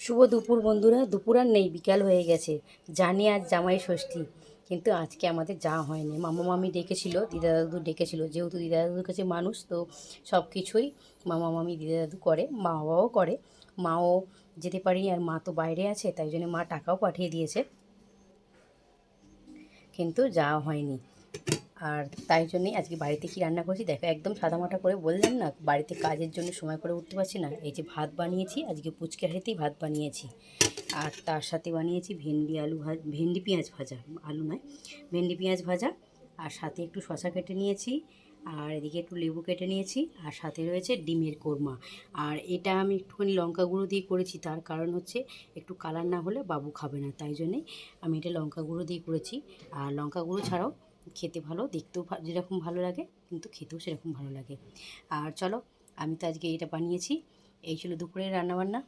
শুভ দুপুর বন্ধুরা। দুপুর আর নেই, বিকাল হয়ে গেছে। জানি আজ জামাই ষষ্ঠী, কিন্তু আজকে আমাদের যাওয়া হয়নি। মামা মামি ডেকেছিল, দিদা দাদু ডেকেছিল। যেহেতু দিদা দাদুর কাছে মানুষ, তো সব কিছুই মামা মামি দিদা দাদু করে, মা বাবাও করে। মাও যেতে পারি, আর মা তো বাইরে আছে, তাই জন্য মা টাকাও পাঠিয়ে দিয়েছে, কিন্তু যাওয়া হয়নি। আর তাই জন্যই আজকে বাড়িতে কি রান্না করছি দেখো, একদম সাদামাটা করে বললাম না, বাড়িতে কাজের জন্য সময় করে উঠতে পারছি না। এই যে ভাত বানিয়েছি, আজকে পুচকে হাঁড়িতেই ভাত বানিয়েছি। আর তার সাথে বানিয়েছি ভেন্ডি পেঁয়াজ ভাজা, আলু নয়, ভেন্ডি পেঁয়াজ ভাজা। আর সাথে একটু শশা কেটে নিয়েছি, আর এদিকে একটু লেবু কেটে নিয়েছি, আর সাথে রয়েছে ডিমের কোরমা। আর এটা আমি একটুখানি লঙ্কা গুঁড়ো দিয়ে করেছি, তার কারণ হচ্ছে একটু কালার না হলে বাবু খাবে না, তাই জন্যে আমি এটা লঙ্কা গুঁড়ো দিয়ে করেছি। আর লঙ্কা গুঁড়ো ছাড়াও খেতে ভালো, দেখতেও যেরকম ভালো লাগে, কিন্তু খেতেও সেরকম ভালো লাগে। আর চলো, আমি তো আজকে এটা বানিয়েছি। এই ছিল দুপুরের রান্নাবান্না।